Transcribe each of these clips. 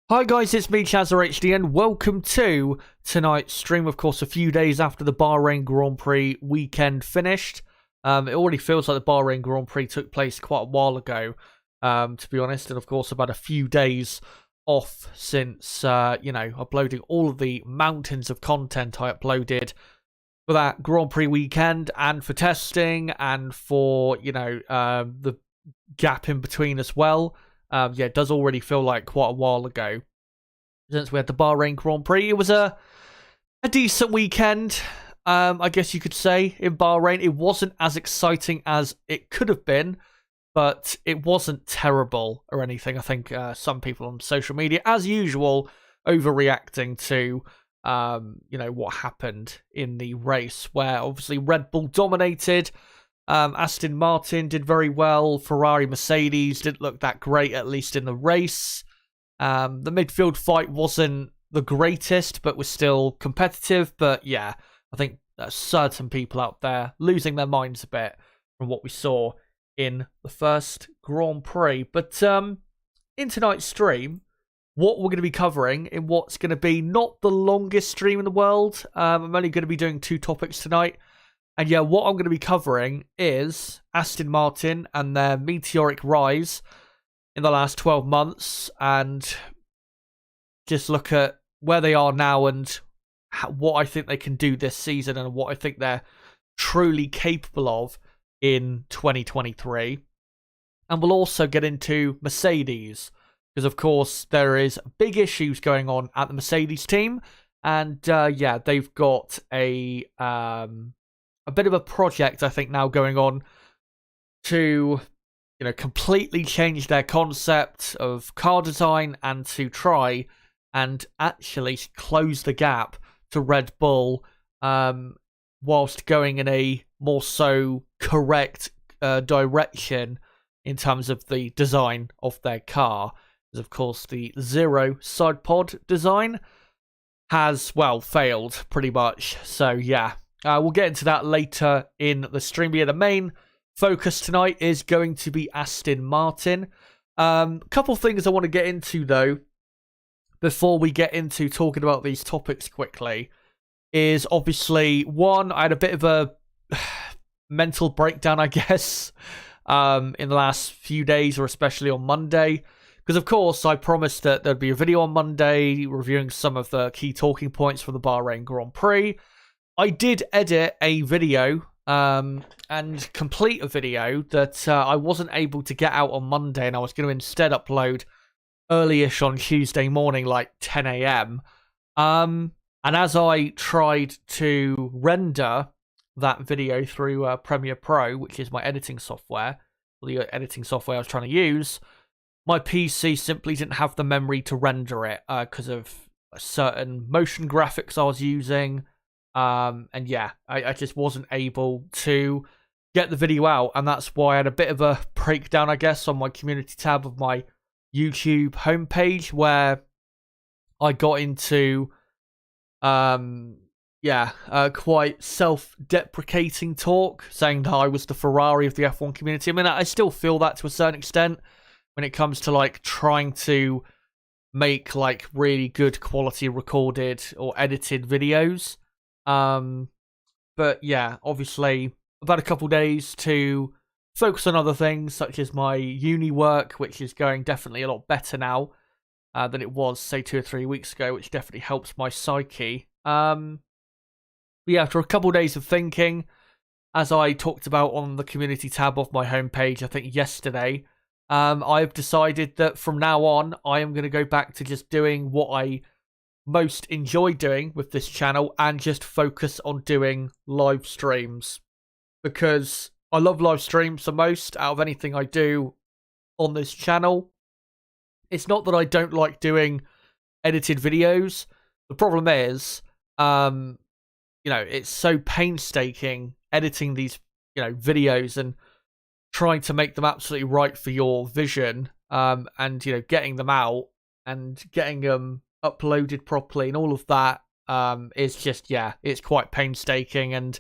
Hi guys, it's me ChazzaHD and welcome to tonight's stream. Of course, a few days after the Bahrain Grand Prix weekend finished. It already feels like the Bahrain Grand Prix took place quite a while ago, to be honest. And of course, about a few days off since, uploading all of the mountains of content I uploaded for that Grand Prix weekend and for testing and for, the gap in between as well. It does already feel like quite a while ago since we had the Bahrain Grand Prix. It was a decent weekend, I guess you could say, in Bahrain. It wasn't as exciting as it could have been, but it wasn't terrible or anything. I think some people on social media, as usual, overreacting to what happened in the race, where obviously Red Bull dominated. Aston Martin did very well. Ferrari, Mercedes didn't look that great, at least in the race. The midfield fight wasn't the greatest, but was still competitive. But yeah, I think certain people out there losing their minds a bit from what we saw in the first Grand Prix. But in tonight's stream, what we're going to be covering in what's going to be not the longest stream in the world. I'm only going to be doing 2 topics tonight. And yeah, what I'm going to be covering is Aston Martin and their meteoric rise in the last 12 months and just look at where they are now and what I think they can do this season and what I think they're truly capable of in 2023. And we'll also get into Mercedes because, of course, there is big issues going on at the Mercedes team. And they've got a bit of a project, I think, now going on to, completely change their concept of car design and to try and actually close the gap to Red Bull, whilst going in a more so correct direction in terms of the design of their car. Because, of course, the zero side pod design has, failed pretty much. So, yeah. We'll get into that later in the stream. But yeah, the main focus tonight is going to be Aston Martin. Couple things I want to get into, though, before we get into talking about these topics quickly, is obviously, one, I had a bit of a mental breakdown, I guess, in the last few days, or especially on Monday. Because, of course, I promised that there'd be a video on Monday reviewing some of the key talking points for the Bahrain Grand Prix. I did edit a video and complete a video that I wasn't able to get out on Monday, and I was going to instead upload early-ish on Tuesday morning, like 10 a.m. And as I tried to render that video through Premiere Pro, which is my editing software, the editing software I was trying to use, my PC simply didn't have the memory to render it because of certain motion graphics I was using. I just wasn't able to get the video out, and that's why I had a bit of a breakdown, I guess, on my community tab of my YouTube homepage, where I got into, quite self-deprecating talk, saying that I was the Ferrari of the F1 community. I mean, I still feel that to a certain extent when it comes to, like, trying to make, like, really good quality recorded or edited videos. But yeah, obviously I've had a couple days to focus on other things, such as my uni work, which is going definitely a lot better now than it was, say, 2 or 3 weeks ago, which definitely helps my psyche. But yeah, after a couple days of thinking, as I talked about on the community tab of my homepage, I think yesterday, I've decided that from now on, I am going to go back to just doing what I most enjoy doing with this channel and just focus on doing live streams, because I love live streams the most out of anything I do on this channel. It's not that I don't like doing edited videos. The problem is, it's so painstaking editing these, videos and trying to make them absolutely right for your vision, and, getting them out and getting them uploaded properly and all of that is just, it's quite painstaking and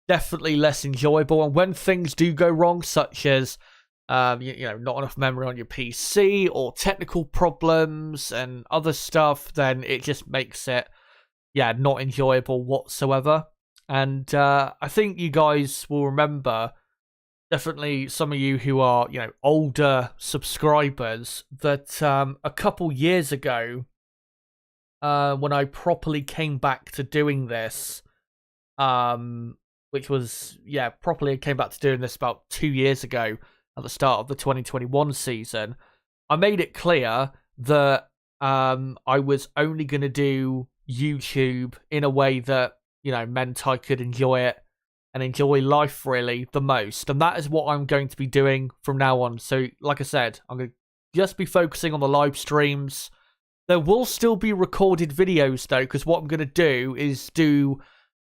definitely less enjoyable. And when things do go wrong, such as not enough memory on your PC or technical problems and other stuff, then it just makes it, not enjoyable whatsoever. And I think you guys will remember, definitely some of you who are, older subscribers, that a couple years ago, when I properly came back to doing this, which was, properly came back to doing this about 2 years ago at the start of the 2021 season, I made it clear that I was only going to do YouTube in a way that, meant I could enjoy it and enjoy life really the most. And that is what I'm going to be doing from now on. So, like I said, I'm going to just be focusing on the live streams. There will still be recorded videos though, because what I'm going to do is do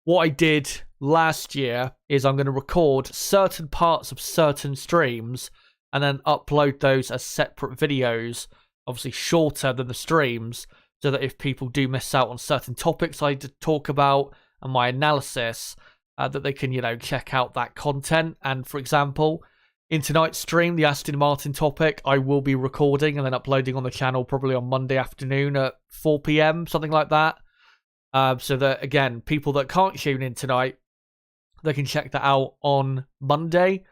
what I did last year, is I'm going to record certain parts of certain streams and then upload those as separate videos, obviously shorter than the streams, so that if people do miss out on certain topics I did talk about and my analysis, that they can, check out that content. And for example, in tonight's stream, the Aston Martin topic, I will be recording and then uploading on the channel probably on Monday afternoon at 4 PM, something like that. So that, again, people that can't tune in tonight, they can check that out on Monday.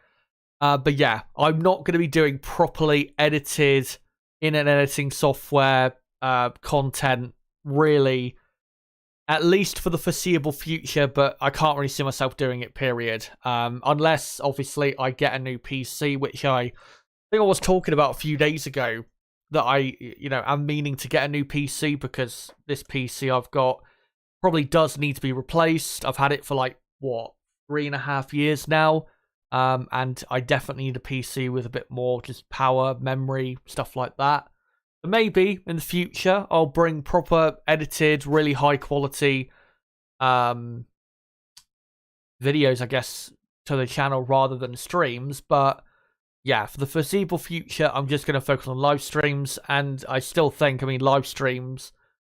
But yeah, I'm not going to be doing properly edited in an editing software content, really, at least for the foreseeable future, but I can't really see myself doing it, period. Unless, obviously, I get a new PC, which I think I was talking about a few days ago, that I, am meaning to get a new PC, because this PC I've got probably does need to be replaced. I've had it for, 3.5 years now, and I definitely need a PC with a bit more just power, memory, stuff like that. Maybe in the future I'll bring proper edited, really high quality videos, I guess, to the channel rather than streams. But yeah, for the foreseeable future, I'm just going to focus on live streams. And I still think, live streams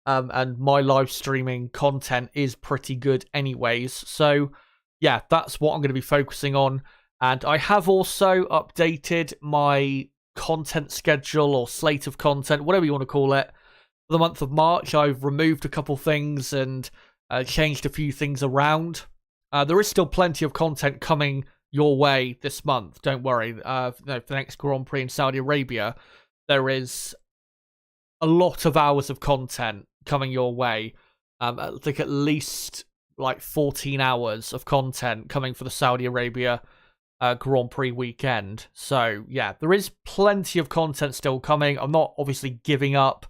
and my live streaming content is pretty good anyways. So yeah, that's what I'm going to be focusing on. And I have also updated my content schedule or slate of content, whatever you want to call it, for the month of March. I've removed a couple things and changed a few things around. There is still plenty of content coming your way this month, don't worry. For the next Grand Prix in Saudi Arabia, there is a lot of hours of content coming your way. I think at least 14 hours of content coming for the Saudi Arabia Grand Prix weekend. So yeah, there is plenty of content still coming. I'm not obviously giving up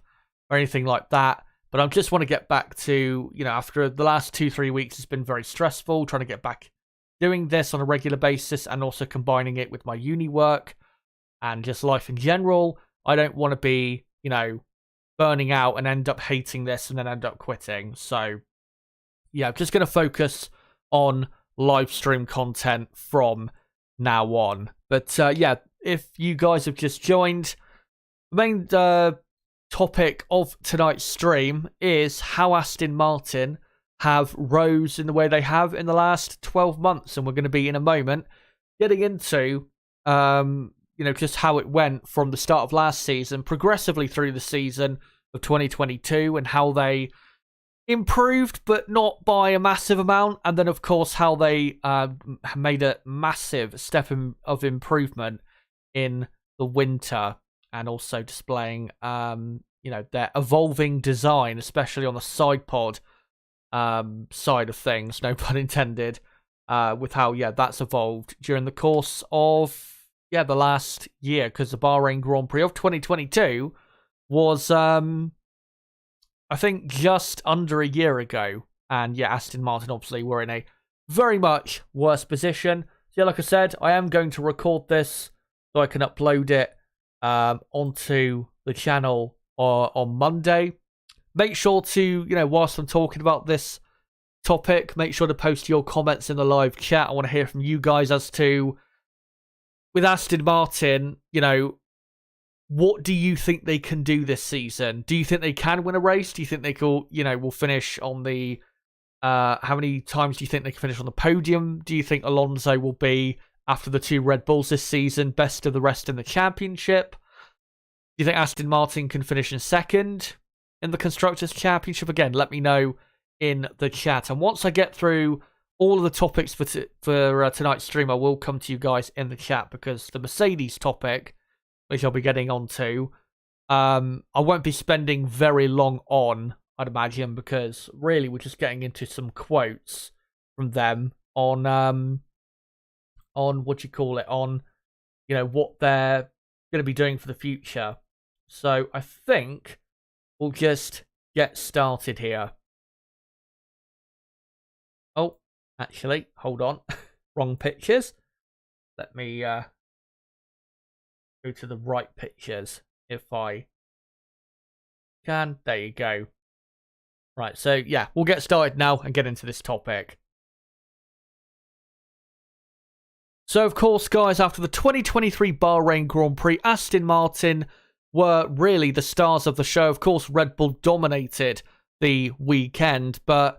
or anything like that, but I just want to get back to, after the last 2-3 weeks has been very stressful, trying to get back doing this on a regular basis and also combining it with my uni work and just life in general. I don't want to be, burning out and end up hating this and then end up quitting. So yeah, I'm just going to focus on live stream content from now on. But yeah, if you guys have just joined, the main topic of tonight's stream is how Aston Martin have rose in the way they have in the last 12 months. And we're going to be, in a moment, getting into, just how it went from the start of last season, progressively through the season of 2022, and how they improved, but not by a massive amount. And then, of course, how they made a massive step of improvement in the winter, and also displaying, their evolving design, especially on the side pod side of things, no pun intended, with how, that's evolved during the course of, the last year, because the Bahrain Grand Prix of 2022 was, I think, just under a year ago. And Aston Martin obviously were in a very much worse position. So like I said, I am going to record this so I can upload it onto the channel on Monday. Make sure to, whilst I'm talking about this topic, make sure to post your comments in the live chat. I want to hear from you guys as to, with Aston Martin, what do you think they can do this season? Do you think they can win a race? Do you think they will finish on the, how many times do you think they can finish on the podium? Do you think Alonso will be after the 2 Red Bulls this season, best of the rest in the championship. Do you think Aston Martin can finish in second in the Constructors' Championship? Again, let me know in the chat. And once I get through all of the topics for tonight's stream, I will come to you guys in the chat, because the Mercedes topic, which I'll be getting onto, I won't be spending very long on, I'd imagine, because really we're just getting into some quotes from them on what you call it, on, you know, what they're going to be doing for the future. So I think we'll just get started here. Oh, actually, hold on. Wrong pictures. Let me go to the right pictures if I can. There you go. Right, so yeah, we'll get started now and get into this topic. So, of course, guys, after the 2023 Bahrain Grand Prix, Aston Martin were really the stars of the show. Of course, Red Bull dominated the weekend, but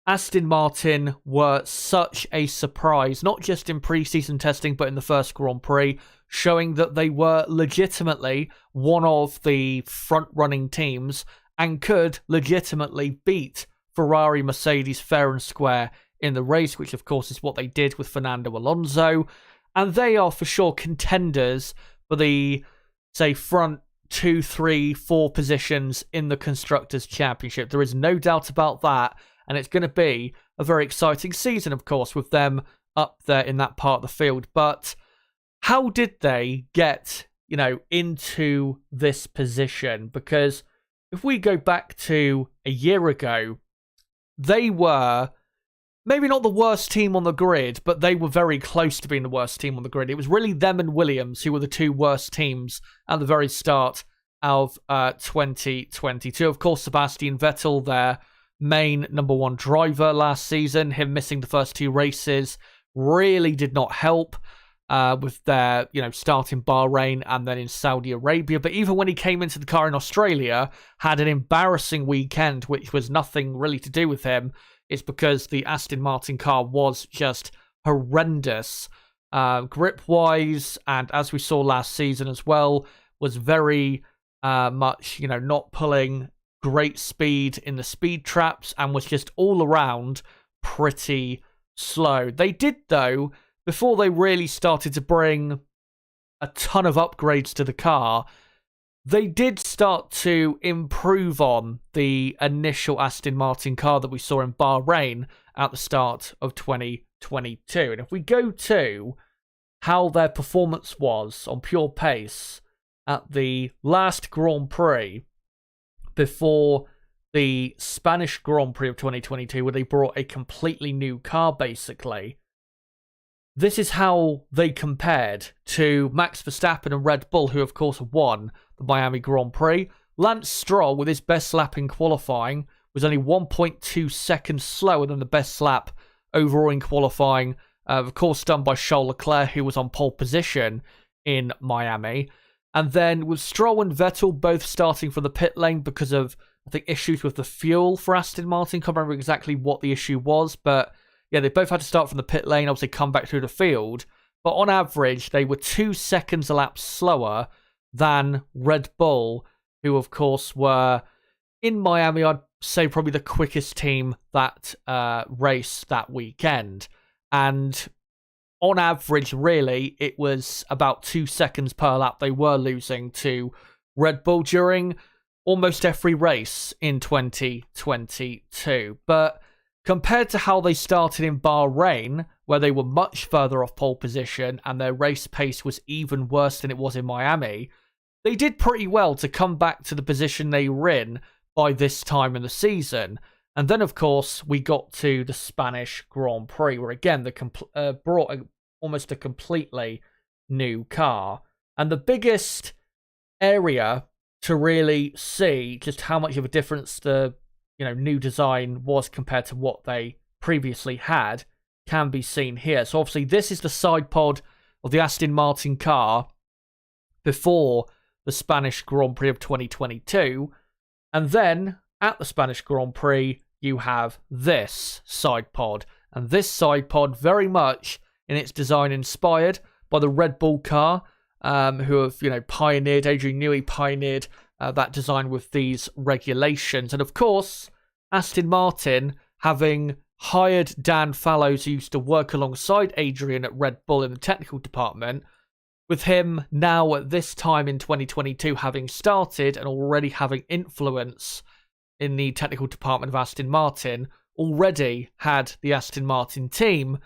Aston Martin were such a surprise, not just in pre-season testing, but in the first Grand Prix, showing that they were legitimately one of the front-running teams and could legitimately beat Ferrari, Mercedes fair and square in the race, which of course is what they did with Fernando Alonso. And they are for sure contenders for the, say, front 2, 3, 4 positions in the Constructors' Championship. There is no doubt about that. And it's going to be a very exciting season, of course, with them up there in that part of the field. But how did they get, you know, into this position? Because if we go back to a year ago, they were maybe not the worst team on the grid, but they were very close to being the worst team on the grid. It was really them and Williams who were the 2 worst teams at the very start of 2022. Of course, Sebastian Vettel, their main number 1 driver last season, him missing the first 2 races really did not help with their, you know, start in Bahrain and then in Saudi Arabia. But even when he came into the car in Australia, had an embarrassing weekend, which was nothing really to do with him. It's because the Aston Martin car was just horrendous grip-wise, and as we saw last season as well, was very much, you know, not pulling great speed in the speed traps and was just all around pretty slow. They did, though, before they really started to bring a ton of upgrades to the car, they did start to improve on the initial Aston Martin car that we saw in Bahrain at the start of 2022. And if we go to how their performance was on pure pace at the last Grand Prix before the Spanish Grand Prix of 2022, where they brought a completely new car, basically, this is how they compared to Max Verstappen and Red Bull, who of course won the Miami Grand Prix. Lance Stroll, with his best lap in qualifying, was only 1.2 seconds slower than the best lap overall in qualifying, of course done by Charles Leclerc, who was on pole position in Miami. And then with Stroll and Vettel both starting from the pit lane because of, I think, issues with the fuel for Aston Martin. Can't remember exactly what the issue was, but yeah, they both had to start from the pit lane, obviously come back through the field. But on average, they were 2 seconds a lap slower than Red Bull, who of course were in Miami, I'd say probably the quickest team that race that weekend. And on average, really, it was about 2 seconds per lap they were losing to Red Bull during almost every race in 2022. But compared to how they started in Bahrain, where they were much further off pole position and their race pace was even worse than it was in Miami, they did pretty well to come back to the position they were in by this time in the season. And then, of course, we got to the Spanish Grand Prix, where again, they brought almost a completely new car. And the biggest area to really see just how much of a difference the new design was compared to what they previously had can be seen here. So obviously this is the side pod of the Aston Martin car before the Spanish Grand Prix of 2022. And then at the Spanish Grand Prix, you have this side pod. And this side pod very much in its design, inspired by the Red Bull car, who have, pioneered, Adrian Newey pioneered that design with these regulations. And of course, Aston Martin, having hired Dan Fallows, who used to work alongside Adrian at Red Bull in the technical department, with him now at this time in 2022 having started and already having influence in the technical department of Aston Martin, already had the Aston Martin team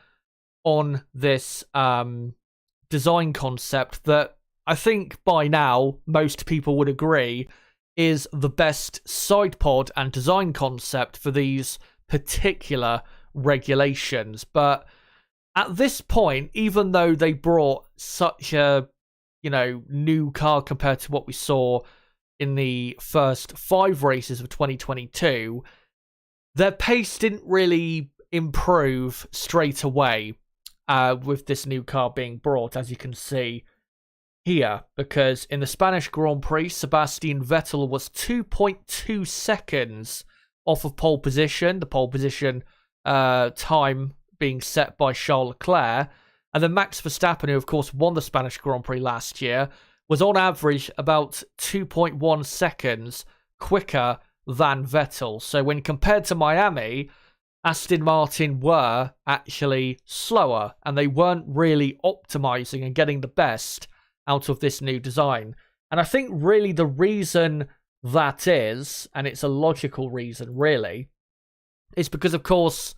on this design concept that I think by now most people would agree is the best side pod and design concept for these particular regulations. But at this point, even though they brought such a new car compared to what we saw in the first 5 races of 2022, their pace didn't really improve straight away with this new car being brought, as you can see here, because in the Spanish Grand Prix, Sebastian Vettel was 2.2 seconds off of pole position, the pole position time being set by Charles Leclerc, and then Max Verstappen, who of course won the Spanish Grand Prix last year, was on average about 2.1 seconds quicker than Vettel. So when compared to Miami, Aston Martin were actually slower, and they weren't really optimizing and getting the best out of this new design. And I think really the reason that is, and it's a logical reason really, is because of course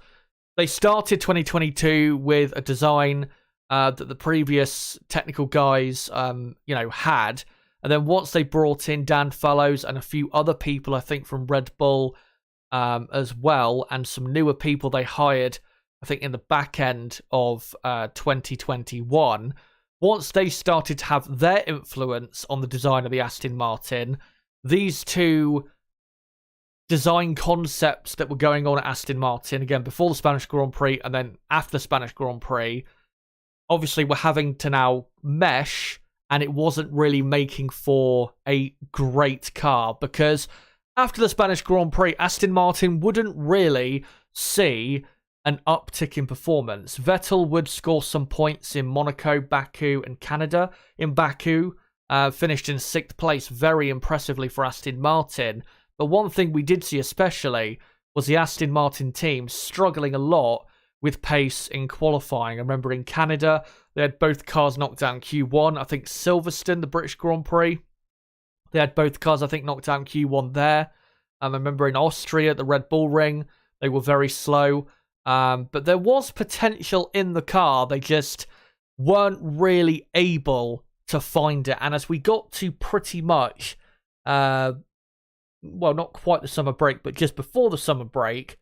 they started 2022 with a design that the previous technical guys had, and then once they brought in Dan Fallows and a few other people, I think from Red Bull as well, and some newer people they hired, I think in the back end of 2021, once they started to have their influence on the design of the Aston Martin, these two design concepts that were going on at Aston Martin, again, before the Spanish Grand Prix and then after the Spanish Grand Prix, obviously were having to now mesh, and it wasn't really making for a great car, because after the Spanish Grand Prix, Aston Martin wouldn't really see an uptick in performance. Vettel would score some points in Monaco, Baku, and Canada. In Baku, finished in 6th place, very impressively for Aston Martin. But one thing we did see especially was the Aston Martin team struggling a lot with pace in qualifying. I remember in Canada, they had both cars knocked down Q1. I think Silverstone, the British Grand Prix, they had both cars, I think, knocked down Q1 there. I remember in Austria, the Red Bull Ring, they were very slow. But there was potential in the car. They just weren't really able to find it. And as we got to pretty much, not quite the summer break, but just before the summer break,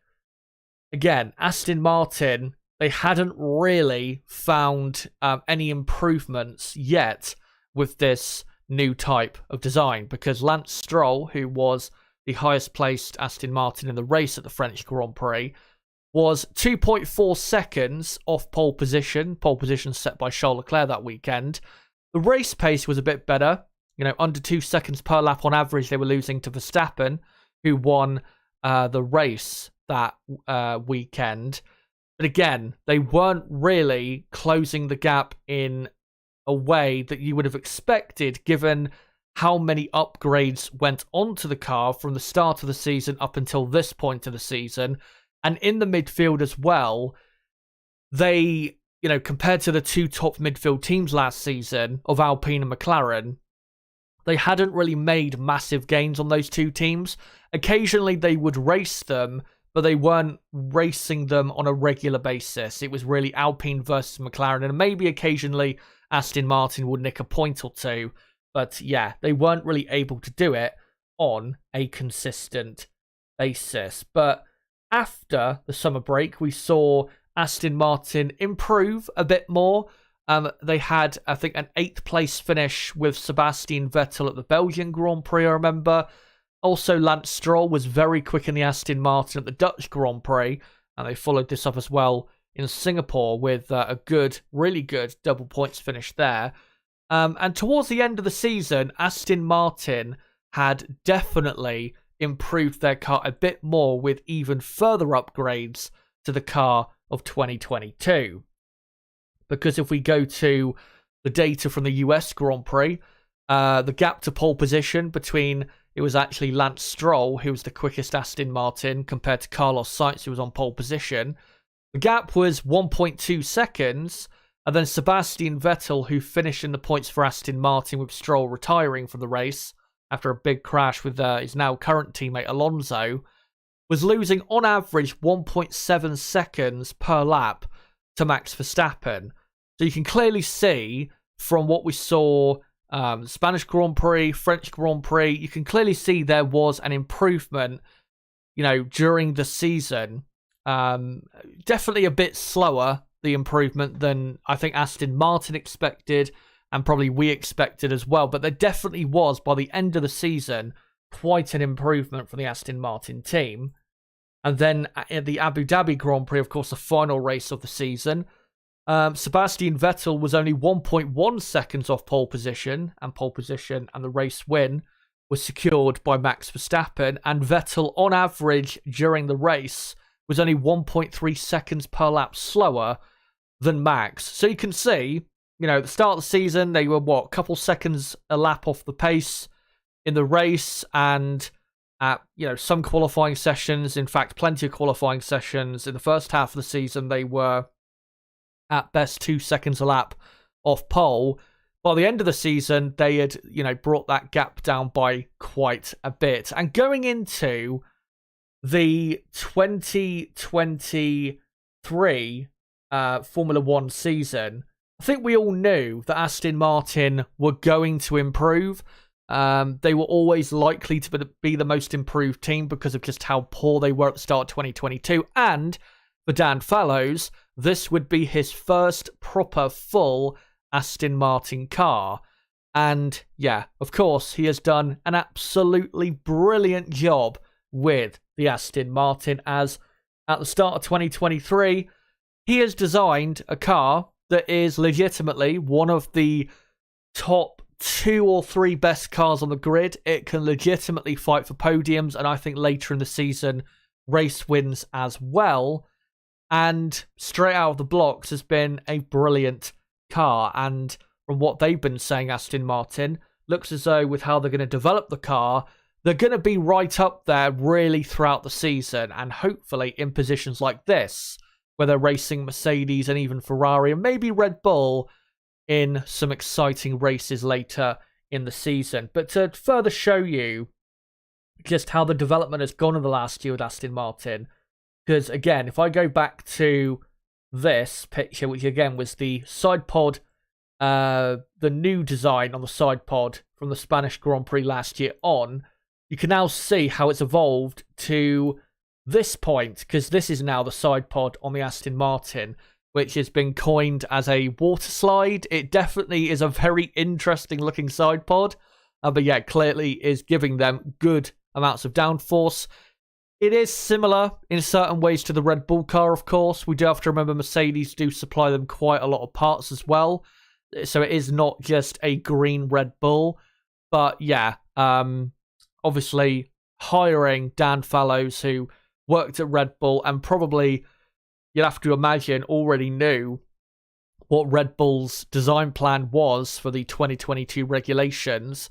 again, Aston Martin, they hadn't really found any improvements yet with this new type of design, because Lance Stroll, who was the highest placed Aston Martin in the race at the French Grand Prix, was 2.4 seconds off pole position set by Charles Leclerc that weekend. The race pace was a bit better, under 2 seconds per lap on average they were losing to Verstappen, who won the race that weekend. But again, they weren't really closing the gap in a way that you would have expected, given how many upgrades went onto the car from the start of the season up until this point of the season. And in the midfield as well, they, compared to the two top midfield teams last season of Alpine and McLaren, they hadn't really made massive gains on those two teams. Occasionally they would race them, but they weren't racing them on a regular basis. It was really Alpine versus McLaren, and maybe occasionally Aston Martin would nick a point or two. But yeah, they weren't really able to do it on a consistent basis. But after the summer break, we saw Aston Martin improve a bit more. They had, I think, an 8th place finish with Sebastian Vettel at the Belgian Grand Prix, I remember. Also, Lance Stroll was very quick in the Aston Martin at the Dutch Grand Prix, and they followed this up as well in Singapore with a good, really good double points finish there. And towards the end of the season, Aston Martin had definitely improved their car a bit more with even further upgrades to the car of 2022. because if we go to the data from the US Grand Prix, the gap to pole position between, it was actually Lance Stroll, who was the quickest Aston Martin, compared to Carlos Sainz, who was on pole position. The gap was 1.2 seconds, and then Sebastian Vettel, who finished in the points for Aston Martin with Stroll retiring from the race after a big crash with his now current teammate Alonso, was losing on average 1.7 seconds per lap to Max Verstappen. So you can clearly see from what we saw, Spanish Grand Prix, French Grand Prix, you can clearly see there was an improvement, during the season. Definitely a bit slower, the improvement, than I think Aston Martin expected, and probably we expected as well. But there definitely was, by the end of the season, quite an improvement for the Aston Martin team. And then at the Abu Dhabi Grand Prix, of course, the final race of the season, Sebastian Vettel was only 1.1 seconds off pole position, and the race win was secured by Max Verstappen. And Vettel, on average, during the race, was only 1.3 seconds per lap slower than Max. So you can see, at the start of the season, they were, a couple seconds a lap off the pace in the race, and at, some qualifying sessions, in fact, plenty of qualifying sessions in the first half of the season, they were at best 2 seconds a lap off pole. By the end of the season, they had, brought that gap down by quite a bit. And going into the 2023 Formula One season, I think we all knew that Aston Martin were going to improve. They were always likely to be the most improved team because of just how poor they were at the start of 2022. And for Dan Fallows, this would be his first proper full Aston Martin car. And yeah, of course, he has done an absolutely brilliant job with the Aston Martin, as at the start of 2023, he has designed a car that is legitimately one of the top 2 or 3 best cars on the grid. It can legitimately fight for podiums, and I think later in the season, race wins as well. And straight out of the blocks has been a brilliant car. And from what they've been saying, Aston Martin, looks as though with how they're going to develop the car, they're going to be right up there really throughout the season, and hopefully in positions like this, where they're racing Mercedes and even Ferrari and maybe Red Bull in some exciting races later in the season. But to further show you just how the development has gone in the last year with Aston Martin, because again, if I go back to this picture, which again was the side pod, the new design on the side pod from the Spanish Grand Prix last year on, you can now see how it's evolved to this point, because this is now the side pod on the Aston Martin, which has been coined as a water slide. It definitely is a very interesting looking side pod, but yeah, clearly is giving them good amounts of downforce. It is similar in certain ways to the Red Bull car, of course. We do have to remember Mercedes do supply them quite a lot of parts as well, so it is not just a green Red Bull. But yeah, obviously hiring Dan Fallows, who worked at Red Bull and probably, you'd have to imagine, already knew what Red Bull's design plan was for the 2022 regulations,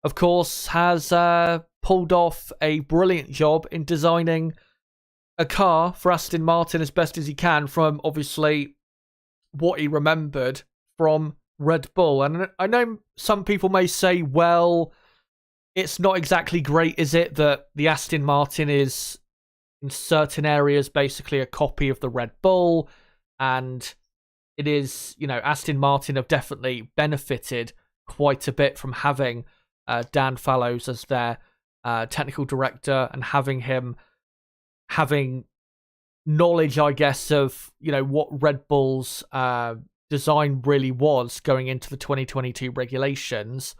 of course, has pulled off a brilliant job in designing a car for Aston Martin as best as he can from, obviously, what he remembered from Red Bull. And I know some people may say, well, it's not exactly great, is it, that the Aston Martin is in certain areas basically a copy of the Red Bull, and it is, Aston Martin have definitely benefited quite a bit from having Dan Fallows as their technical director, and having knowledge, I guess, of what Red Bull's design really was going into the 2022 regulations.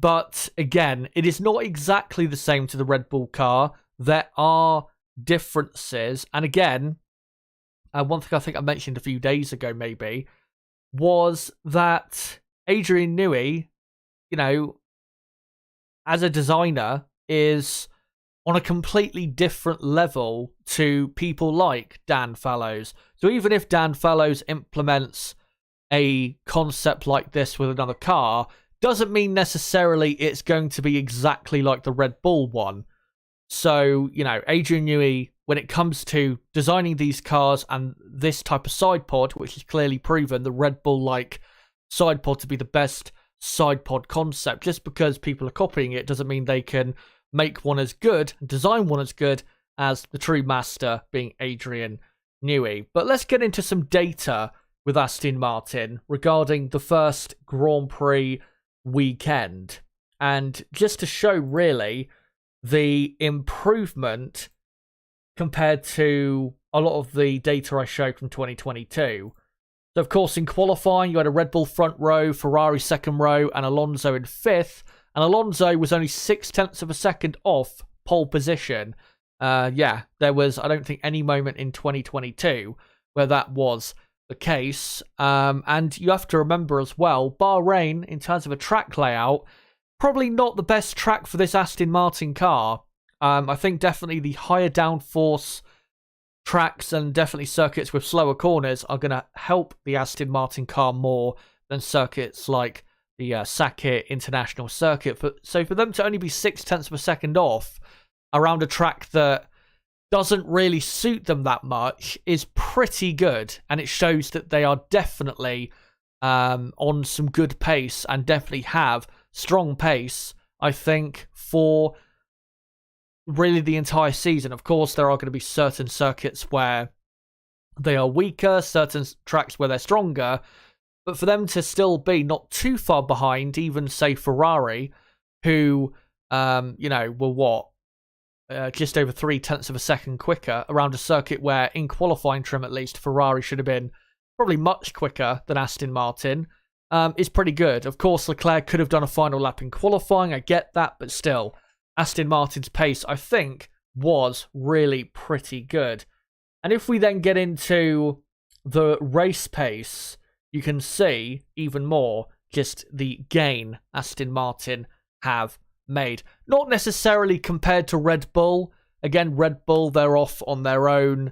But again, it is not exactly the same to the Red Bull car. There are differences, and again, one thing I think I mentioned a few days ago maybe was that Adrian Newey, as a designer, is on a completely different level to people like Dan Fallows. So even if Dan Fallows implements a concept like this with another car doesn't mean necessarily it's going to be exactly like the Red Bull one. So, Adrian Newey, when it comes to designing these cars and this type of side pod, which is clearly proven the Red Bull-like side pod to be the best side pod concept, just because people are copying it doesn't mean they can make one as good, design one as good as the true master being Adrian Newey. But let's get into some data with Aston Martin regarding the first Grand Prix weekend. And just to show really the improvement compared to a lot of the data I showed from 2022. So, of course, in qualifying, you had a Red Bull front row, Ferrari second row, and Alonso in fifth. And Alonso was only 0.6 of a second off pole position. There was, I don't think, any moment in 2022 where that was the case. And you have to remember as well, Bahrain, in terms of a track layout, probably not the best track for this Aston Martin car. I think definitely the higher downforce tracks and definitely circuits with slower corners are going to help the Aston Martin car more than circuits like the Sakhir International Circuit. So for them to only be 0.6 of a second off around a track that doesn't really suit them that much is pretty good. And it shows that they are definitely on some good pace and definitely have strong pace, I think, for really the entire season. Of course, there are going to be certain circuits where they are weaker, certain tracks where they're stronger, but for them to still be not too far behind, even say Ferrari, who, were just over 0.3 of a second quicker around a circuit where, in qualifying trim at least, Ferrari should have been probably much quicker than Aston Martin, is pretty good. Of course, Leclerc could have done a final lap in qualifying, I get that, but still, Aston Martin's pace, I think, was really pretty good. And if we then get into the race pace, you can see even more just the gain Aston Martin have made. Not necessarily compared to Red Bull. Again, Red Bull, they're off on their own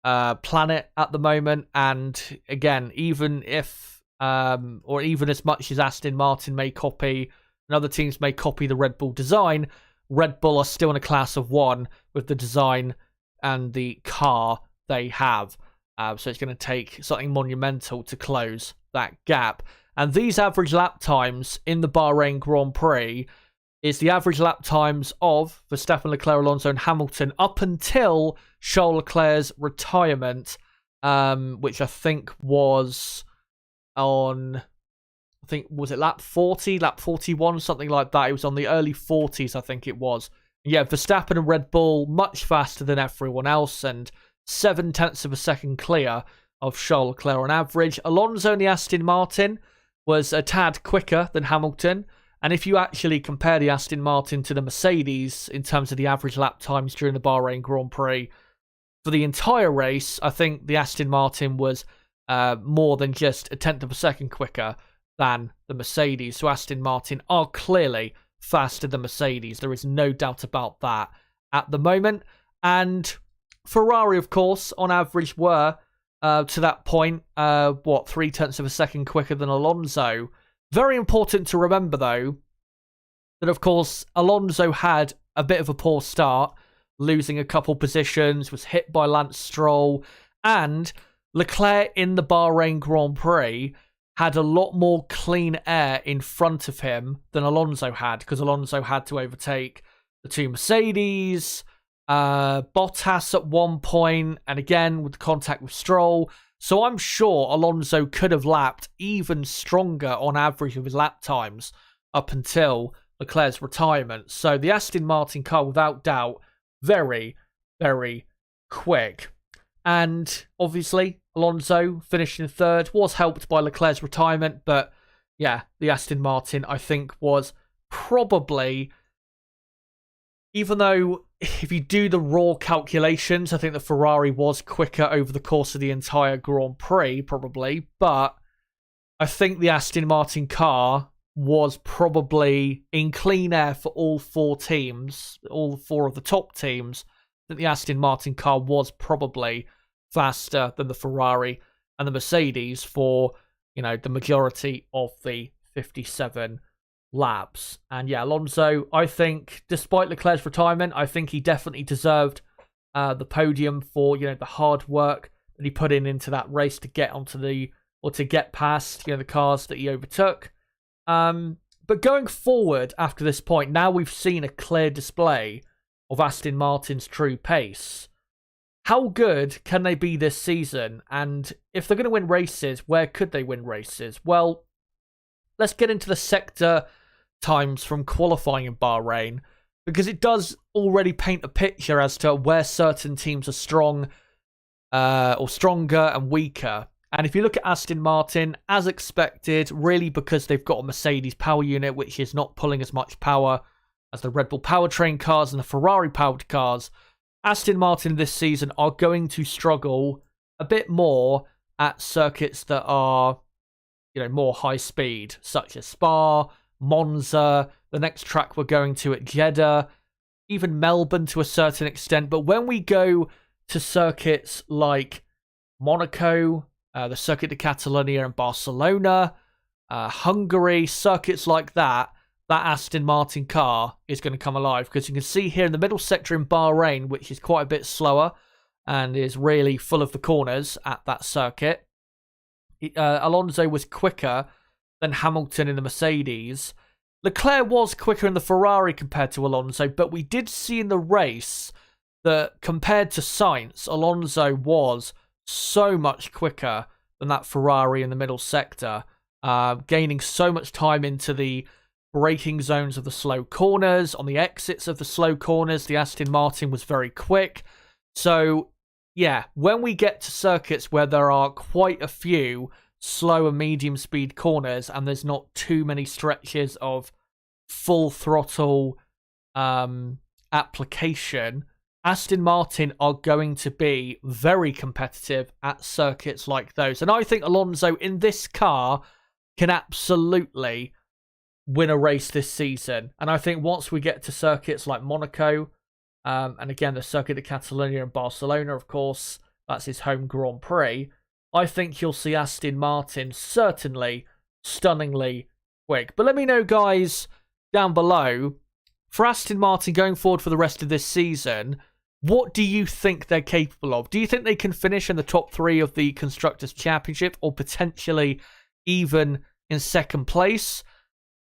planet at the moment. And again, even if, or even as much as Aston Martin may copy, and other teams may copy the Red Bull design, Red Bull are still in a class of one with the design and the car they have. So it's going to take something monumental to close that gap. And these average lap times in the Bahrain Grand Prix is the average lap times of Verstappen, Leclerc, Alonso and Hamilton up until Charles Leclerc's retirement, which I think was on... was it lap 40, lap 41, something like that. It was on the early 40s, I think it was. Yeah, Verstappen and Red Bull much faster than everyone else and 0.7 of a second clear of Charles Leclerc on average. Alonso and the Aston Martin was a tad quicker than Hamilton. And if you actually compare the Aston Martin to the Mercedes in terms of the average lap times during the Bahrain Grand Prix, for the entire race, I think the Aston Martin was more than just 0.1 of a second quicker than the Mercedes. So Aston Martin are clearly faster than Mercedes. There is no doubt about that at the moment. And Ferrari, of course, on average were, to that point, 0.3 of a second quicker than Alonso. Very important to remember, though, that, of course, Alonso had a bit of a poor start, losing a couple positions, was hit by Lance Stroll, and Leclerc in the Bahrain Grand Prix had a lot more clean air in front of him than Alonso had, because Alonso had to overtake the two Mercedes, Bottas at one point, and again with contact with Stroll. So I'm sure Alonso could have lapped even stronger on average of his lap times up until Leclerc's retirement. So the Aston Martin car, without doubt, very, very quick. And obviously, Alonso finishing third was helped by Leclerc's retirement. But yeah, the Aston Martin, I think, was probably, even though if you do the raw calculations, I think the Ferrari was quicker over the course of the entire Grand Prix, probably. But I think the Aston Martin car was probably in clean air for all four teams, all four of the top teams. I think the Aston Martin car was probably faster than the Ferrari and the Mercedes for, the majority of the 57 laps. And yeah, Alonso, I think, despite Leclerc's retirement, I think he definitely deserved the podium for, the hard work that he put into that race to get to get past, the cars that he overtook. But going forward after this point, now we've seen a clear display of Aston Martin's true pace. How good can they be this season? And if they're going to win races, where could they win races? Well, let's get into the sector times from qualifying in Bahrain, because it does already paint a picture as to where certain teams are strong or stronger and weaker. And if you look at Aston Martin, as expected, really because they've got a Mercedes power unit, which is not pulling as much power as the Red Bull powertrain cars and the Ferrari powered cars, Aston Martin this season are going to struggle a bit more at circuits that are, more high speed, such as Spa, Monza, the next track we're going to at Jeddah, even Melbourne to a certain extent. But when we go to circuits like Monaco, the Circuit de Catalunya in Barcelona, Hungary, circuits like that, that Aston Martin car is going to come alive. Because you can see here in the middle sector in Bahrain, which is quite a bit slower and is really full of the corners at that circuit, Alonso was quicker than Hamilton in the Mercedes. Leclerc was quicker in the Ferrari compared to Alonso, but we did see in the race that compared to Sainz, Alonso was so much quicker than that Ferrari in the middle sector, gaining so much time into the braking zones of the slow corners. On the exits of the slow corners, the Aston Martin was very quick. So, yeah, when we get to circuits where there are quite a few slow and medium speed corners and there's not too many stretches of full throttle application, Aston Martin are going to be very competitive at circuits like those. And I think Alonso in this car can absolutely win a race this season. And I think once we get to circuits like Monaco, and again, the Circuit de Catalunya in Barcelona, of course, that's his home Grand Prix, I think you'll see Aston Martin certainly stunningly quick. But let me know, guys, down below, for Aston Martin going forward for the rest of this season, what do you think they're capable of? Do you think they can finish in the top 3 of the Constructors' Championship, or potentially even in second place?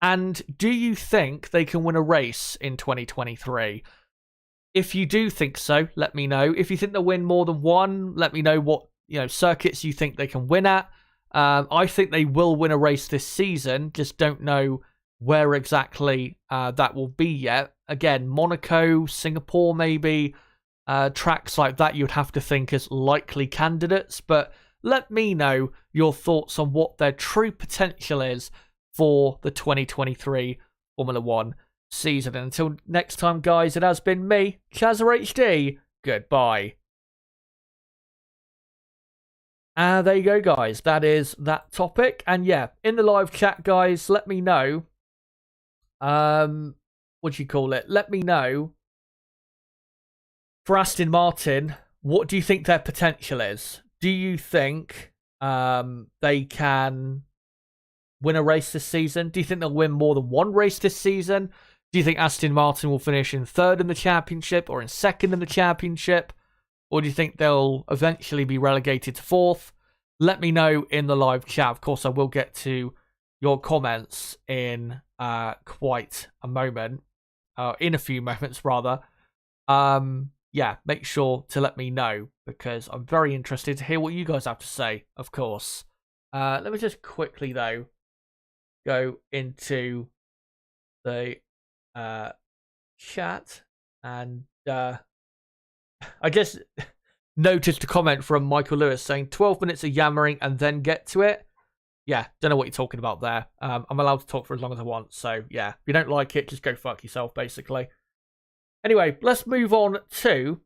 And do you think they can win a race in 2023? If you do think so, let me know. If you think they'll win more than one, let me know what circuits you think they can win at. I think they will win a race this season, just don't know where exactly that will be yet. Again, Monaco, Singapore maybe, tracks like that you'd have to think as likely candidates. But let me know your thoughts on what their true potential is for the 2023 Formula 1 season. And until next time, guys, it has been me, ChazzaHD. Goodbye. There you go, guys. That is that topic. And yeah, in the live chat, guys, let me know. What do you call it? Let me know. For Aston Martin, what do you think their potential is? Do you think they can win a race this season? Do you think they'll win more than one race this season? Do you think Aston Martin will finish in 3rd in the championship or in 2nd in the championship? Or do you think they'll eventually be relegated to 4th? Let me know in the live chat. Of course, I will get to your comments in quite a moment. In a few moments, rather. Yeah, make sure to let me know, because I'm very interested to hear what you guys have to say, of course. Let me just quickly, though, go into the chat, and I just noticed a comment from Michael Lewis saying 12 minutes of yammering and then get to it. Yeah, don't know what you're talking about there. I'm allowed to talk for as long as I want, so yeah, if you don't like it, just go fuck yourself, basically. Anyway, let's move on to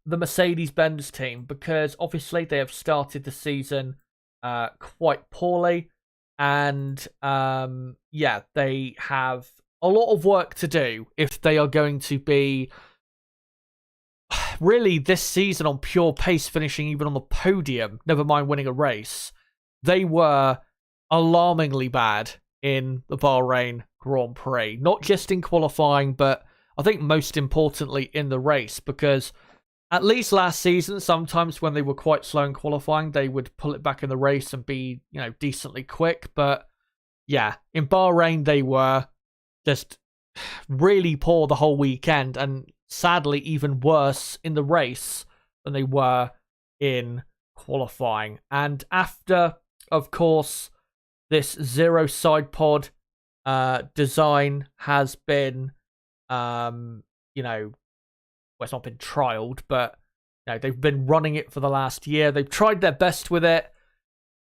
the Mercedes-Benz team, because obviously they have started the season quite poorly, and yeah, they have a lot of work to do if they are going to be really this season on pure pace, finishing even on the podium, never mind winning a race. They were alarmingly bad in the Bahrain Grand Prix. Not just in qualifying, but I think most importantly in the race, because at least last season, sometimes when they were quite slow in qualifying, they would pull it back in the race and be, decently quick. But yeah, in Bahrain, they were just really poor the whole weekend, and sadly, even worse in the race than they were in qualifying. And after, of course, this zero side pod design has been, it's not been trialed, but they've been running it for the last year. They've tried their best with it,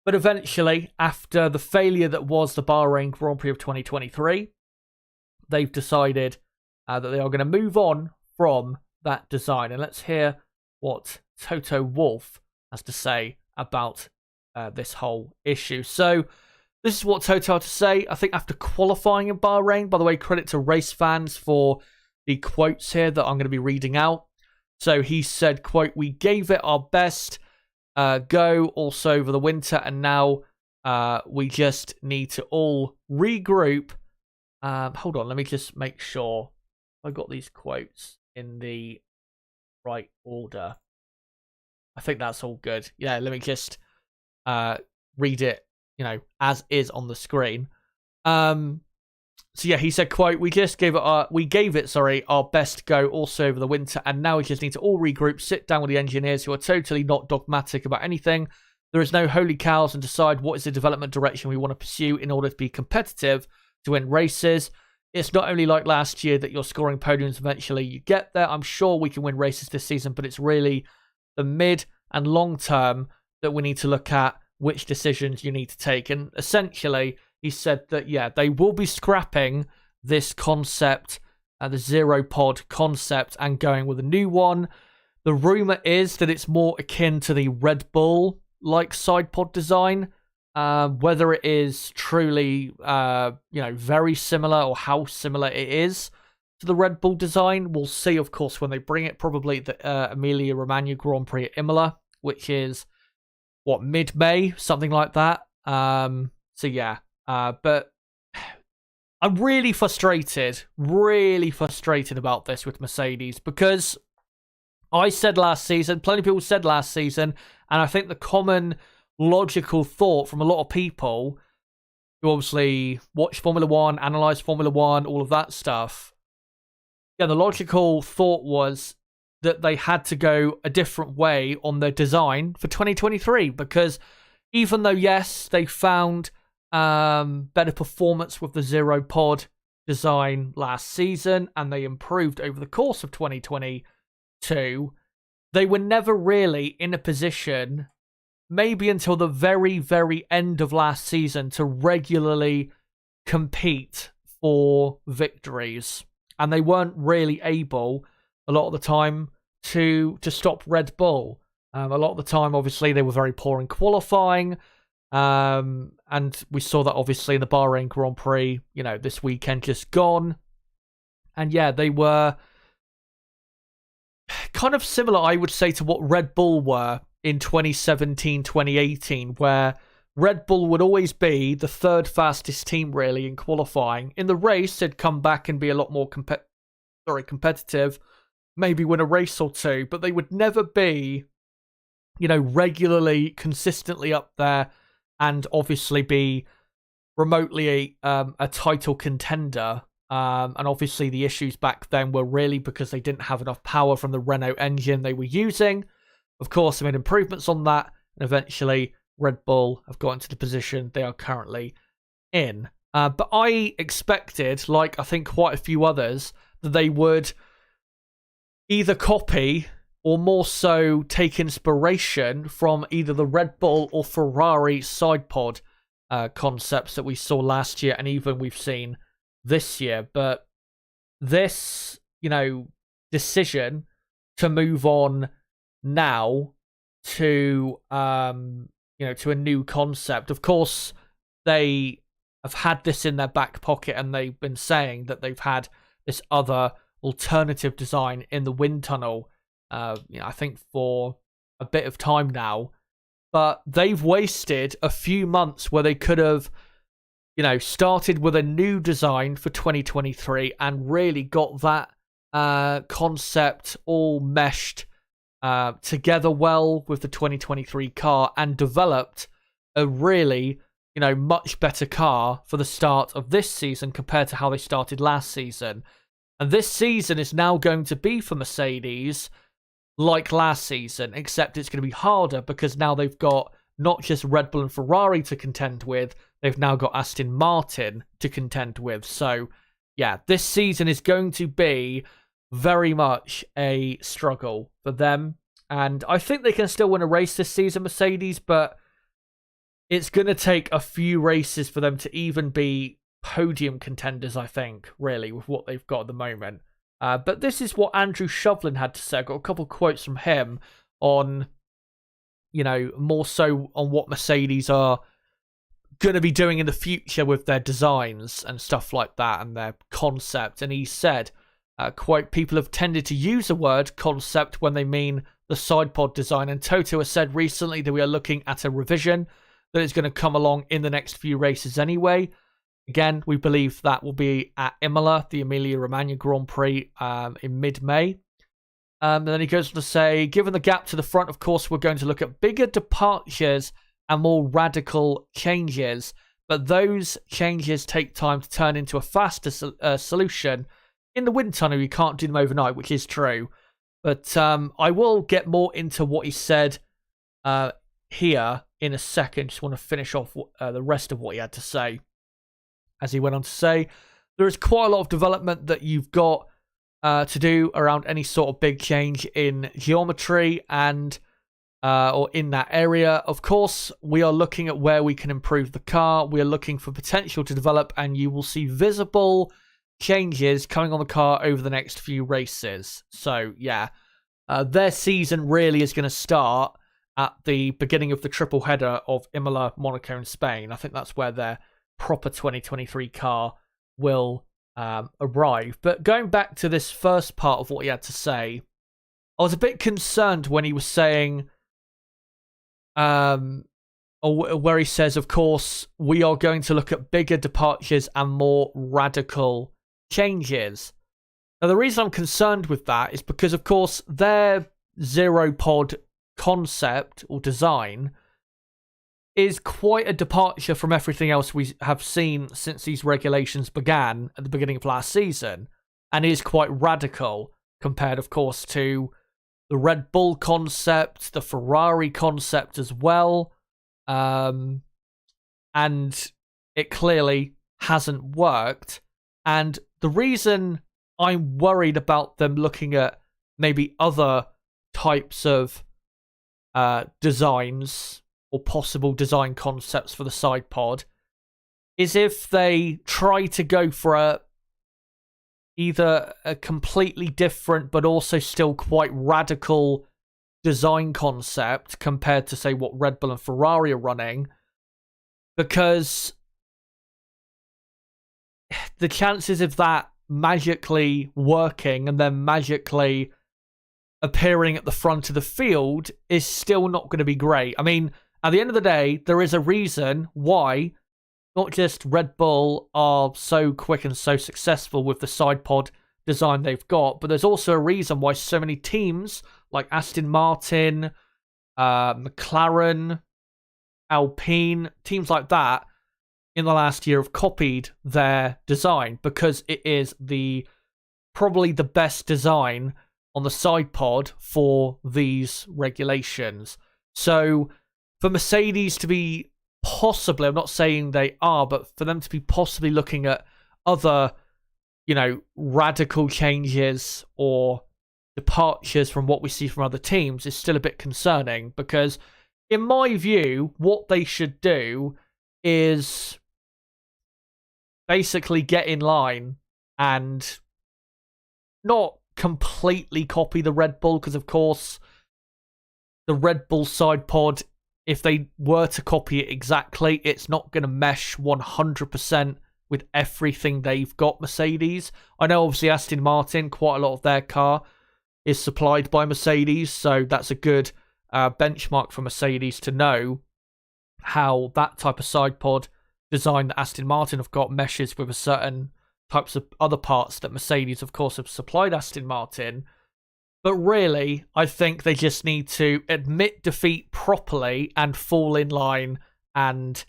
but eventually, after the failure that was the Bahrain Grand Prix of 2023, they've decided that they are going to move on from that design. And let's hear what Toto Wolff has to say about this whole issue. So this is what Toto had to say, I think, after qualifying in Bahrain. By the way, credit to race fans for the quotes here that I'm going to be reading out. So he said, quote, "We gave it our best go also over the winter, and now we just need to all regroup." Hold on, let me just make sure I got these quotes in the right order. I think that's all good. Yeah, let me just read it, as is on the screen. So yeah, he said, quote, we gave it our best go also over the winter, and now we just need to all regroup, sit down with the engineers who are totally not dogmatic about anything. There is no holy cows, and decide what is the development direction we want to pursue in order to be competitive to win races. It's not only like last year that you're scoring podiums eventually. You get there. I'm sure we can win races this season, but it's really the mid and long term that we need to look at which decisions you need to take. And essentially, he said that, yeah, they will be scrapping this concept, the zero pod concept, and going with a new one. The rumor is that it's more akin to the Red Bull like side pod design. Whether it is truly, very similar, or how similar it is to the Red Bull design, we'll see, of course, when they bring it. Probably the Emilia-Romagna Grand Prix at Imola, which is, mid-May, something like that. So yeah, but I'm really frustrated about this with Mercedes, because I said last season, plenty of people said last season, and I think the common logical thought from a lot of people who obviously watch Formula One, analyze Formula One, all of that stuff, yeah, the logical thought was that they had to go a different way on their design for 2023, because even though, yes, they found better performance with the zero pod design last season, and they improved over the course of 2022, they were never really in a position, maybe until the very, very end of last season, to regularly compete for victories. And they weren't really able, a lot of the time, to stop Red Bull. A lot of the time, obviously, they were very poor in qualifying. And we saw that, obviously, in the Bahrain Grand Prix, this weekend just gone. And yeah, they were kind of similar, I would say, to what Red Bull were in 2017, 2018, where Red Bull would always be the third fastest team, really, in qualifying. In the race, they'd come back and be a lot more competitive, maybe win a race or two, but they would never be, regularly, consistently up there, and obviously be remotely a title contender. And obviously the issues back then were really because they didn't have enough power from the Renault engine they were using. Of course, they made improvements on that, and eventually Red Bull have got into the position they are currently in. But I expected, like I think quite a few others, that they would either copy or more so take inspiration from either the Red Bull or Ferrari side pod concepts that we saw last year, and even we've seen this year. But this, decision to move on now to, to a new concept. Of course, they have had this in their back pocket, and they've been saying that they've had this other alternative design in the wind tunnel, I think for a bit of time now. but they've wasted a few months where they could have, started with a new design for 2023 and really got that concept all meshed together well with the 2023 car and developed a really, much better car for the start of this season compared to how they started last season. And this season is now going to be for Mercedes like last season, except it's going to be harder because now they've got not just Red Bull and Ferrari to contend with, they've now got Aston Martin to contend with. So, yeah, this season is going to be very much a struggle for them. And I think they can still win a race this season, Mercedes, but it's going to take a few races for them to even be podium contenders, I think, really, with what they've got at the moment. But this is what Andrew Shovlin had to say. I got a couple of quotes from him on, more so on what Mercedes are going to be doing in the future with their designs and stuff like that and their concept. And he said, quote, people have tended to use the word concept when they mean the side pod design. And Toto has said recently that we are looking at a revision that is going to come along in the next few races anyway. Again, we believe that will be at Imola, the Emilia-Romagna Grand Prix in mid-May. And then he goes on to say, given the gap to the front, of course, we're going to look at bigger departures and more radical changes. But those changes take time to turn into a faster solution. In the wind tunnel, you can't do them overnight, which is true. But I will get more into what he said here in a second. Just want to finish off the rest of what he had to say. As he went on to say, there is quite a lot of development that you've got to do around any sort of big change in geometry and or in that area. Of course, we are looking at where we can improve the car. We are looking for potential to develop, and you will see visible changes coming on the car over the next few races. So, yeah, their season really is going to start at the beginning of the triple header of Imola, Monaco, and Spain. I think that's where their proper 2023 car will arrive. But going back to this first part of what he had to say, I was a bit concerned when he was saying, or where he says, of course, we are going to look at bigger departures and more radical changes. Now, the reason I'm concerned with that is because, of course, their zero pod concept or design is quite a departure from everything else we have seen since these regulations began at the beginning of last season, and is quite radical compared, of course, to the Red Bull concept, the Ferrari concept as well, and it clearly hasn't worked. And the reason I'm worried about them looking at maybe other types of designs or possible design concepts for the side pod is if they try to go for either a completely different but also still quite radical design concept compared to, say, what Red Bull and Ferrari are running, because the chances of that magically working and then magically appearing at the front of the field is still not going to be great. I mean, at the end of the day, there is a reason why not just Red Bull are so quick and so successful with the side pod design they've got, but there's also a reason why so many teams like Aston Martin, McLaren, Alpine, teams like that in the last year have copied their design, because it is probably the best design on the side pod for these regulations. So for Mercedes to be possibly, I'm not saying they are, but for them to be possibly looking at other, radical changes or departures from what we see from other teams is still a bit concerning, because in my view, what they should do is basically get in line and not completely copy the Red Bull, because of course the Red Bull side pod, if they were to copy it exactly, it's not going to mesh 100% with everything they've got, Mercedes. I know obviously Aston Martin, quite a lot of their car is supplied by Mercedes, so that's a good benchmark for Mercedes to know how that type of side pod design that Aston Martin have got meshes with a certain types of other parts that Mercedes, of course, have supplied Aston Martin. But really, I think they just need to admit defeat properly and fall in line and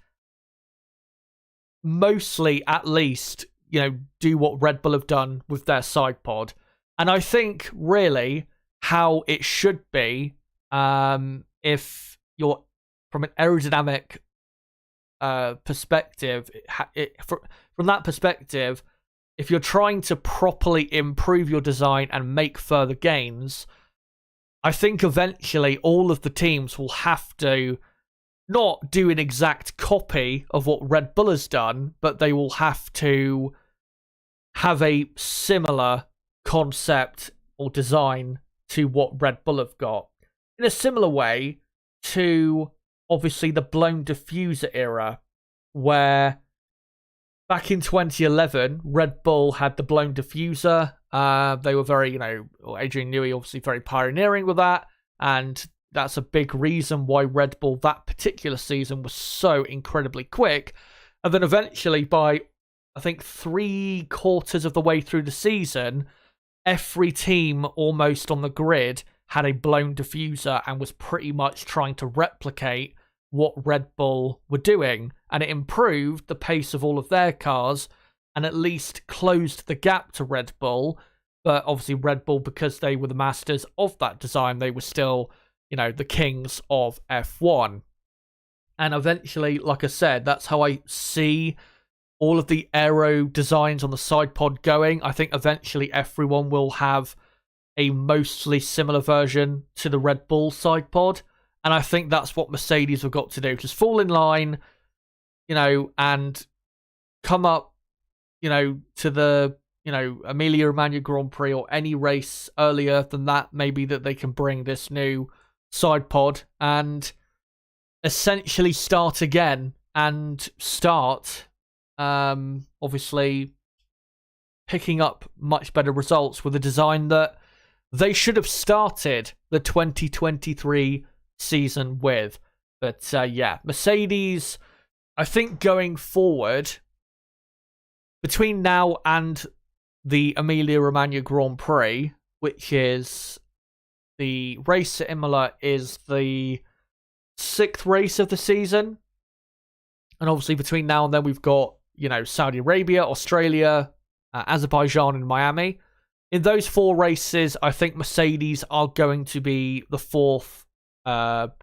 mostly, at least, do what Red Bull have done with their side pod. And I think, really, how it should be, if you're from an aerodynamic perspective, from that perspective, if you're trying to properly improve your design and make further gains, I think eventually all of the teams will have to not do an exact copy of what Red Bull has done, but they will have to have a similar concept or design to what Red Bull have got. In a similar way to, obviously, the blown diffuser era, where back in 2011, Red Bull had the blown diffuser. They were very, Adrian Newey obviously very pioneering with that, and that's a big reason why Red Bull that particular season was so incredibly quick. And then eventually, by I think 3/4 of the way through the season, every team almost on the grid had a blown diffuser and was pretty much trying to replicate what Red Bull were doing. And it improved the pace of all of their cars and at least closed the gap to Red Bull. But obviously Red Bull, because they were the masters of that design, they were still, the kings of F1. And eventually, like I said, that's how I see all of the aero designs on the side pod going. I think eventually everyone will have a mostly similar version to the Red Bull side pod. And I think that's what Mercedes have got to do. Just fall in line, and come up, to the, Emilia-Romagna Grand Prix or any race earlier than that, maybe, that they can bring this new side pod and essentially start again and start, obviously, picking up much better results with a design that they should have started the 2023 season with. But Mercedes, I think going forward, between now and the Emilia-Romagna Grand Prix, which is the race at Imola, is the 6th race of the season. And obviously between now and then we've got, Saudi Arabia, Australia, Azerbaijan and Miami. In those 4 races, I think Mercedes are going to be the 4th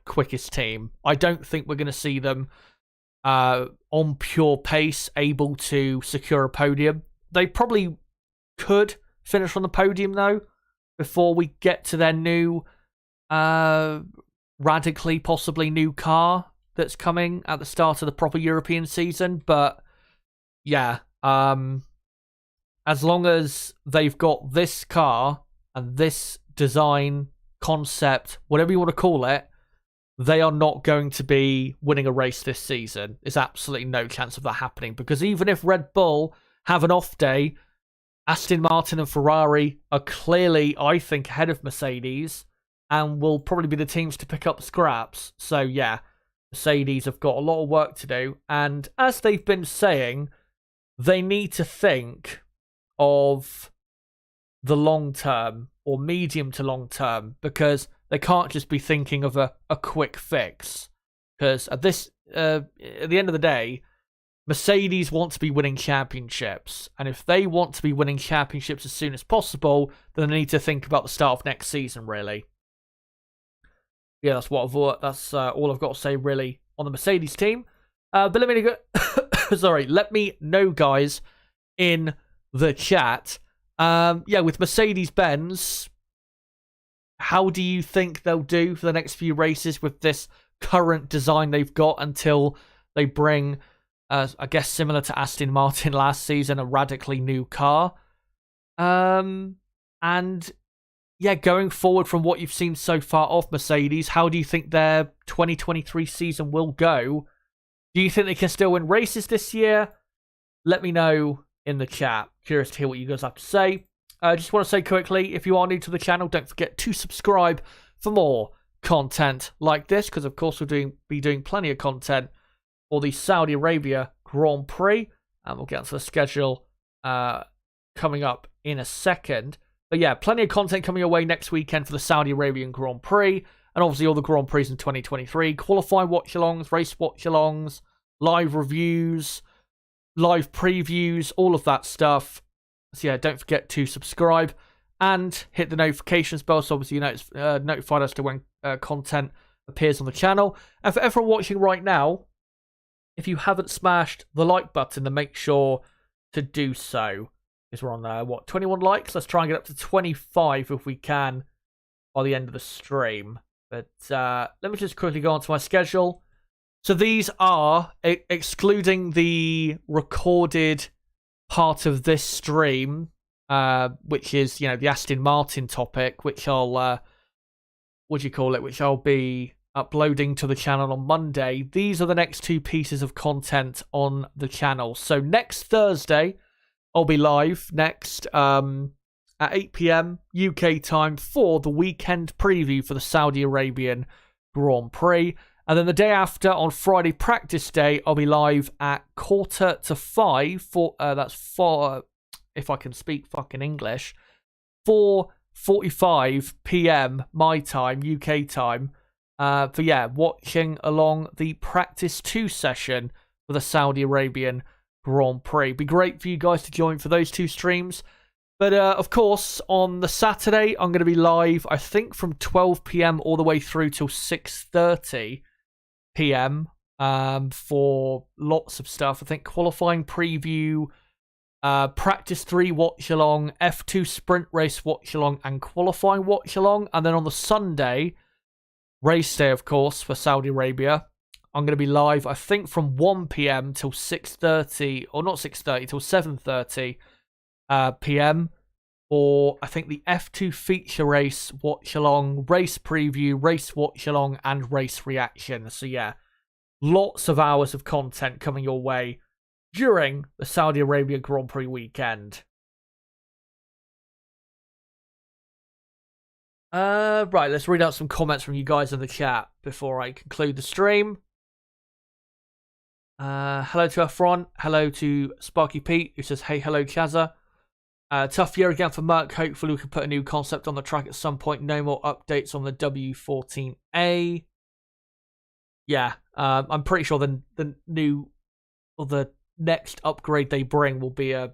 quickest team. I don't think we're going to see them on pure pace able to secure a podium. They probably could finish on the podium, though, before we get to their new, radically possibly new car that's coming at the start of the proper European season. But yeah, as long as they've got this car and this design concept, whatever you want to call it, they are not going to be winning a race this season. There's absolutely no chance of that happening, because even if Red Bull have an off day, Aston Martin and Ferrari are clearly, I think, ahead of Mercedes and will probably be the teams to pick up scraps. So yeah, Mercedes have got a lot of work to do. And as they've been saying, they need to think of the long term or medium to long term, because they can't just be thinking of a quick fix. Because at the end of the day, Mercedes want to be winning championships, and if they want to be winning championships as soon as possible, then they need to think about the start of next season, really. Yeah, that's all I've got to say, really, on the Mercedes team. But let me let me know, guys, in the chat. With Mercedes-Benz, how do you think they'll do for the next few races with this current design they've got until they bring, I guess, similar to Aston Martin last season, a radically new car? And yeah, going forward from what you've seen so far of Mercedes, how do you think their 2023 season will go? Do you think they can still win races this year? Let me know in the chat. Curious to hear what you guys have to say. Just want to say quickly, if you are new to the channel, don't forget to subscribe for more content like this, because of course we'll be doing plenty of content for the Saudi Arabia Grand Prix, and we'll get onto the schedule coming up in a second. But yeah, plenty of content coming your way next weekend for the Saudi Arabian Grand Prix, and obviously all the Grand Prix in 2023, qualifying watch-alongs, race watch-alongs, live reviews, live previews, all of that stuff. So yeah, don't forget to subscribe and hit the notifications bell, so obviously it's notified as to when content appears on the channel. And for everyone watching right now, if you haven't smashed the like button, then make sure to do so. Because we're on, 21 likes? Let's try and get up to 25 if we can by the end of the stream. But let me just quickly go on to my schedule. So these are, excluding the recorded part of this stream, which is, the Aston Martin topic, which I'll, which I'll be uploading to the channel on Monday. These are the next two pieces of content on the channel. So next Thursday, I'll be live next at 8 PM UK time for the weekend preview for the Saudi Arabian Grand Prix. And then the day after, on Friday practice day, I'll be live at 4:45 for, that's 4, if I can speak fucking English, 4:45 PM my time, UK time, for, watching along the practice 2 session for the Saudi Arabian Grand Prix. Be great for you guys to join for those two streams. But, of course, on the Saturday, I'm going to be live, I think, from 12 PM all the way through till 6:30 PM for lots of stuff. I think qualifying preview, practice 3 watch along, F2 sprint race watch along, and qualifying watch along. And then on the Sunday, race day, of course, for Saudi Arabia, I'm going to be live, I think, from 1 PM till 6:30, or not 6:30, till 7:30 PM, or I think the F2 feature race watch along, race preview, race watch along, and race reaction. So yeah, lots of hours of content coming your way during the Saudi Arabia Grand Prix weekend. Right, let's read out some comments from you guys in the chat before I conclude the stream. Hello to Efron, hello to Sparky Pete, who says, hey, hello, Chazza. Tough year again for Merc. Hopefully we can put a new concept on the track at some point. No more updates on the W14A. Yeah, I'm pretty sure the new, or the next upgrade they bring will be a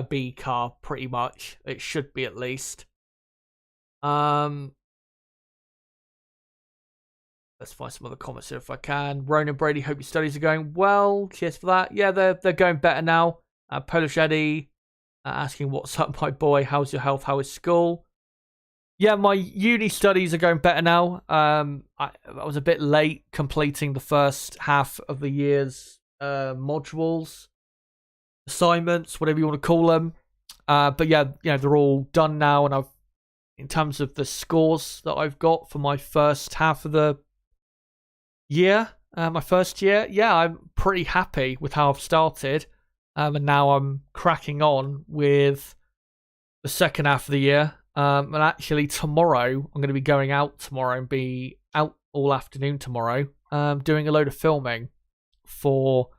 B car, pretty much. It should be, at least. Let's find some other comments here if I can. Ronan Brady, hope your studies are going well. Cheers for that. Yeah, they're going better now. Polish Eddie asking, what's up, my boy? How's your health? How is school? Yeah, my uni studies are going better now. I was a bit late completing the first half of the year's modules, assignments, whatever you want to call them. But yeah, they're all done now, and in terms of the scores that I've got for my first half of the year, my first year, yeah, I'm pretty happy with how I've started. And now I'm cracking on with the second half of the year. And actually tomorrow, I'm going to be going out tomorrow and be out all afternoon tomorrow, doing a load of filming for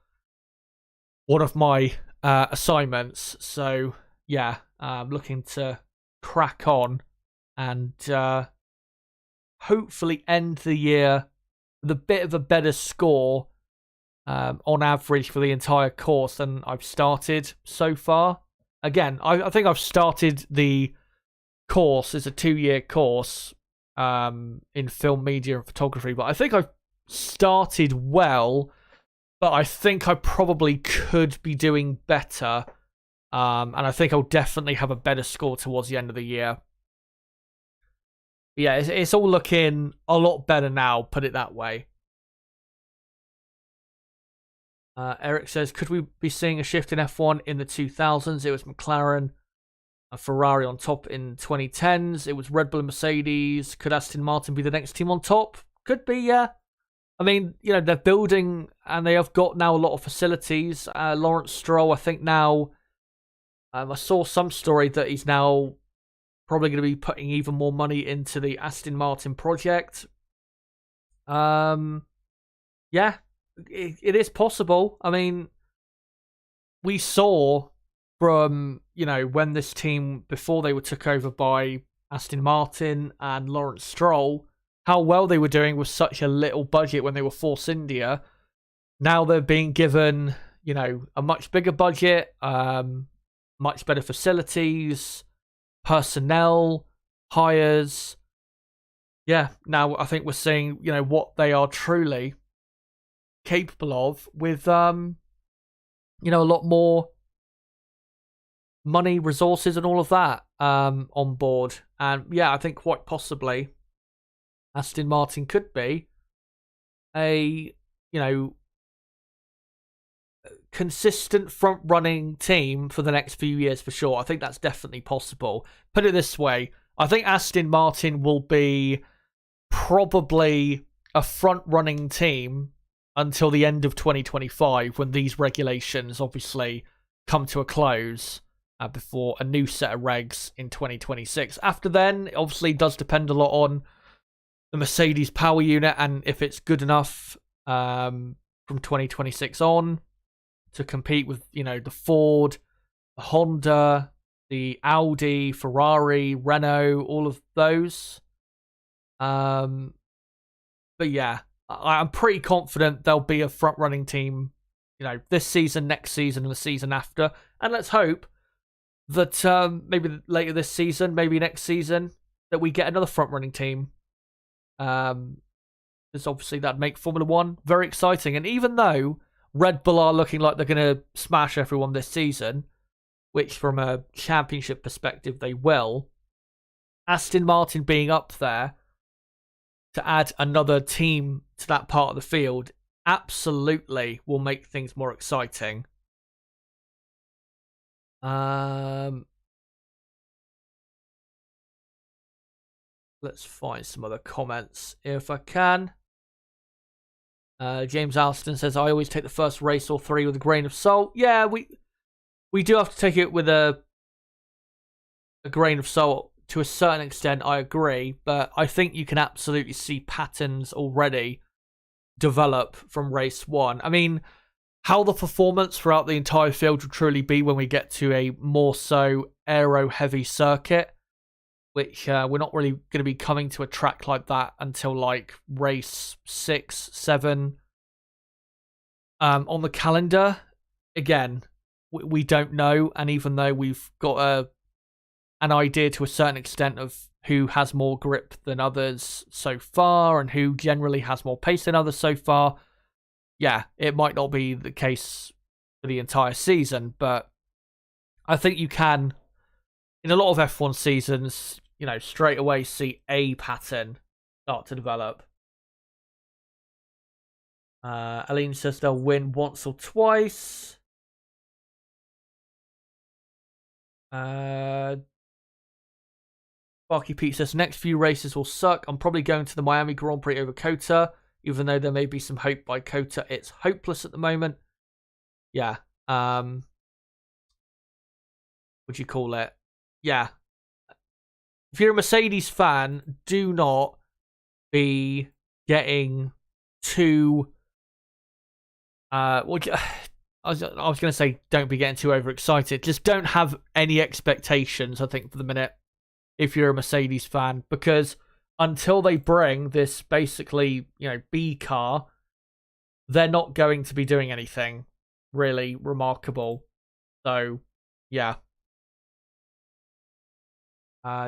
one of my assignments. So yeah, I'm looking to crack on and hopefully end the year with a bit of a better score on average for the entire course than I've started so far. Again, I think I've started the course as a 2-year course in film, media, and photography, but I think I've started well, but I think I probably could be doing better, and I think I'll definitely have a better score towards the end of the year. Yeah, it's all looking a lot better now, put it that way. Eric says, could we be seeing a shift in F1 in the 2000s? It was McLaren and Ferrari on top in 2010s. It was Red Bull and Mercedes. Could Aston Martin be the next team on top? Could be, yeah. I mean, they're building and they have got now a lot of facilities. Lawrence Stroll, I think now, I saw some story that he's now probably going to be putting even more money into the Aston Martin project. Yeah, it is possible. I mean, we saw from, when this team, before they were took over by Aston Martin and Lawrence Stroll, how well they were doing with such a little budget when they were Force India. Now they're being given, a much bigger budget, much better facilities, personnel, hires. Yeah, now I think we're seeing, what they are truly capable of with, a lot more money, resources, and all of that on board. And yeah, I think quite possibly Aston Martin could be a, consistent front running team for the next few years for sure. I think that's definitely possible. Put it this way, I think Aston Martin will be probably a front running team until the end of 2025, when these regulations obviously come to a close, before a new set of regs in 2026. After then, it obviously does depend a lot on the Mercedes power unit and if it's good enough from 2026 on to compete with, the Ford, the Honda, the Audi, Ferrari, Renault, all of those. But yeah, I'm pretty confident there'll be a front-running team, this season, next season, and the season after. And let's hope that maybe later this season, maybe next season, that we get another front-running team. Because obviously that'd make Formula One very exciting. And even though Red Bull are looking like they're going to smash everyone this season, which from a championship perspective they will, Aston Martin being up there to add another team to that part of the field absolutely will make things more exciting. Let's find some other comments if I can. James Alston says, I always take the first race or three with a grain of salt. Yeah, we do have to take it with a grain of salt to a certain extent, I agree, but I think you can absolutely see patterns already develop from race one. I mean, how the performance throughout the entire field will truly be when we get to a more so aero-heavy circuit, which we're not really going to be coming to a track like that until like race 6, 7 on the calendar. Again, we don't know, and even though we've got an idea to a certain extent of who has more grip than others so far and who generally has more pace than others so far, yeah, it might not be the case for the entire season, but I think you can, in a lot of F1 seasons, straight away see a pattern start to develop. Aline says they'll win once or twice. Barky Pete says next few races will suck. I'm probably going to the Miami Grand Prix over Cota, even though there may be some hope by Cota. It's hopeless at the moment. Yeah. Would you call it? Yeah. If you're a Mercedes fan, do not be getting too. Well, I was going to say don't be getting too overexcited. Just don't have any expectations, I think, for the minute, if you're a Mercedes fan, because until they bring this basically, B car, they're not going to be doing anything really remarkable. So, yeah.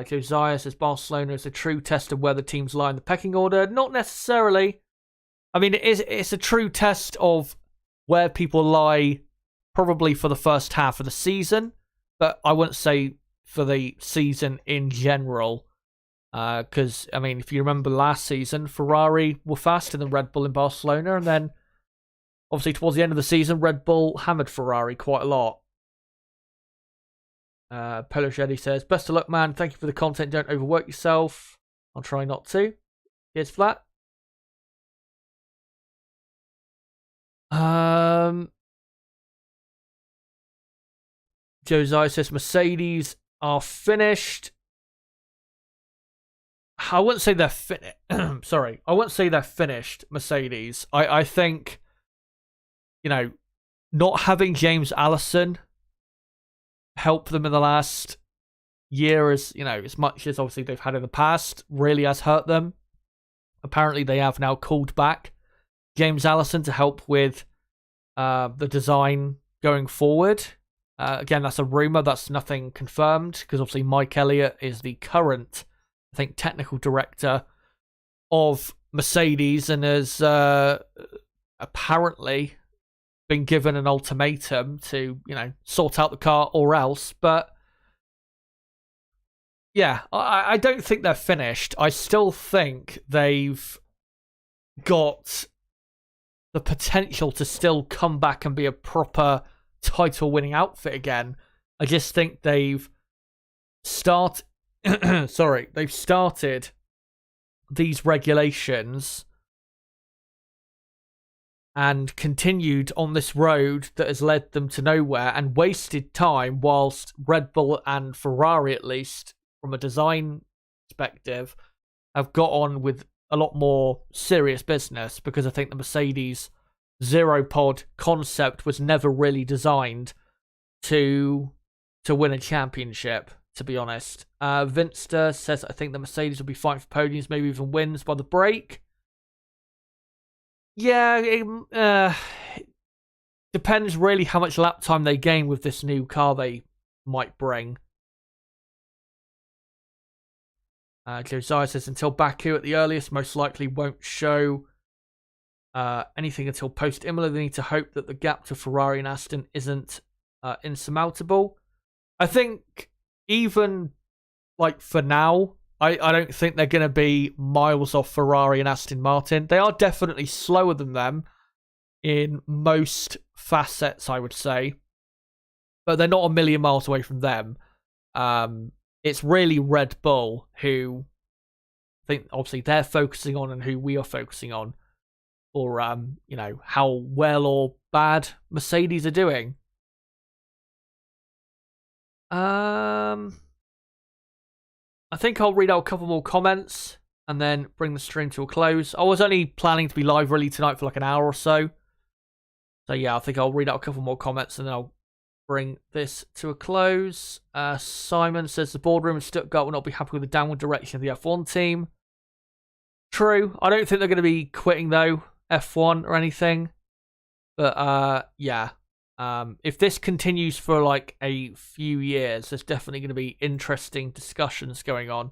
Josiah says Barcelona is a true test of where the teams lie in the pecking order. Not necessarily. I mean, it's a true test of where people lie probably for the first half of the season, but I wouldn't say for the season in general. Because, I mean, if you remember last season, Ferrari were faster than Red Bull in Barcelona, and then obviously towards the end of the season, Red Bull hammered Ferrari quite a lot. Pelogedi says, best of luck, man. Thank you for the content. Don't overwork yourself. I'll try not to. Here's flat. Josiah says Mercedes are finished. I wouldn't say they're sorry, I wouldn't say they're finished, Mercedes. I think, not having James Allison help them in the last year, as much as obviously they've had in the past, really has hurt them. Apparently, they have now called back James Allison to help with the design going forward. Again, that's a rumor. That's nothing confirmed, because obviously Mike Elliott is the current, I think, technical director of Mercedes, and has apparently been given an ultimatum to, sort out the car or else. But yeah, I don't think they're finished. I still think they've got the potential to still come back and be a proper title-winning outfit again. I just think they've started these regulations and continued on this road that has led them to nowhere, and wasted time, whilst Red Bull and Ferrari, at least from a design perspective, have got on with a lot more serious business, because I think the Mercedes zero pod concept was never really designed to win a championship, to be honest. Vinster says, I think the Mercedes will be fighting for podiums, maybe even wins by the break. Yeah, it depends really how much lap time they gain with this new car they might bring. Josiah says, until Baku at the earliest, most likely won't show anything until post-Imola. They need to hope that the gap to Ferrari and Aston isn't insurmountable. I think even for now, I don't think they're going to be miles off Ferrari and Aston Martin. They are definitely slower than them in most facets, I would say. But they're not a million miles away from them. It's really Red Bull who I think obviously they're focusing on, and who we are focusing on, or how well or bad Mercedes are doing. I think I'll read out a couple more comments and then bring the stream to a close. I was only planning to be live really tonight for an hour or so. So yeah, I think I'll read out a couple more comments and then I'll bring this to a close. Simon says the boardroom in Stuttgart will not be happy with the downward direction of the F1 team. True. I don't think they're going to be quitting though, F1 or anything. But yeah. If this continues for a few years, there's definitely going to be interesting discussions going on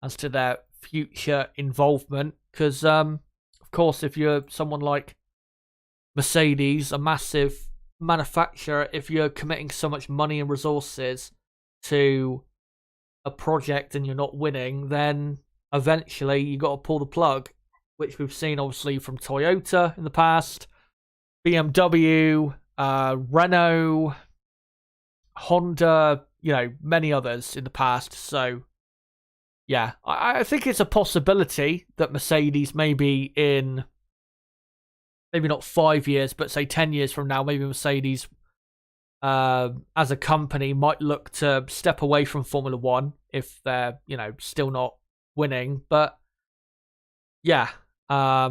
as to their future involvement. Because, of course, if you're someone like Mercedes, a massive manufacturer, if you're committing so much money and resources to a project and you're not winning, then eventually you got to pull the plug, which we've seen obviously from Toyota in the past, BMW, Renault, Honda, many others in the past. So yeah, I think it's a possibility that Mercedes maybe in, maybe not 5 years, but say 10 years from now, maybe Mercedes as a company might look to step away from Formula One if they're, still not winning. But yeah, I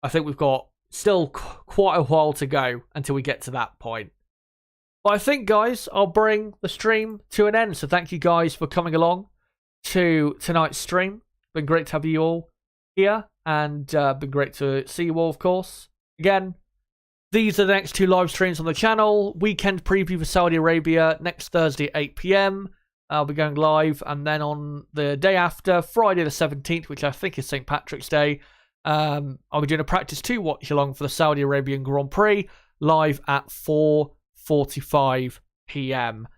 think we've got still quite a while to go until we get to that point. But I think, guys, I'll bring the stream to an end. So thank you guys for coming along to tonight's stream. Been great to have you all here, and been great to see you all, of course. Again, these are the next two live streams on the channel. Weekend preview for Saudi Arabia next Thursday at 8 PM. I'll be going live, and then on the day after, Friday the 17th, which I think is St. Patrick's Day, I'll be doing a practice 2 watch along for the Saudi Arabian Grand Prix live at 4:45 PM,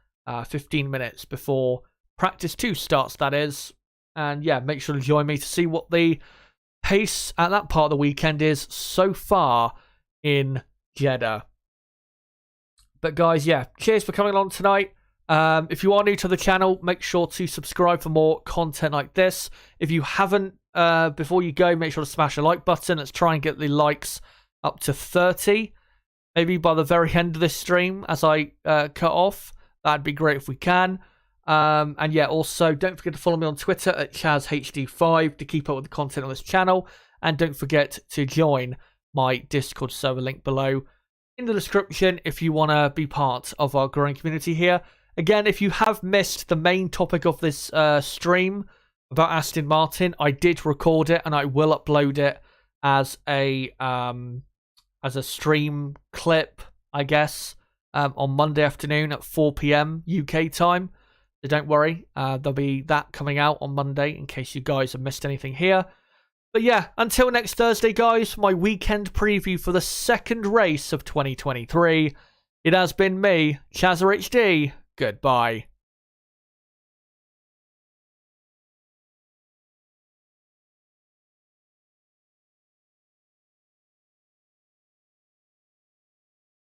15 minutes before practice 2 starts, that is. And yeah, make sure to join me to see what the pace at that part of the weekend is so far in Jeddah. But guys, yeah, cheers for coming along tonight. If you are new to the channel, make sure to subscribe for more content like this. If you haven't, before you go, make sure to smash the like button. Let's try and get the likes up to 30. Maybe by the very end of this stream, as I cut off. That'd be great if we can. And yeah, also don't forget to follow me on Twitter at ChazHD5 to keep up with the content on this channel. And don't forget to join my Discord server link below in the description if you want to be part of our growing community here. Again, if you have missed the main topic of this stream about Aston Martin, I did record it and I will upload it as a stream clip, I guess, on Monday afternoon at 4 PM UK time. So don't worry, there'll be that coming out on Monday in case you guys have missed anything here. But yeah, until next Thursday, guys, my weekend preview for the second race of 2023. It has been me, ChazHD. Goodbye.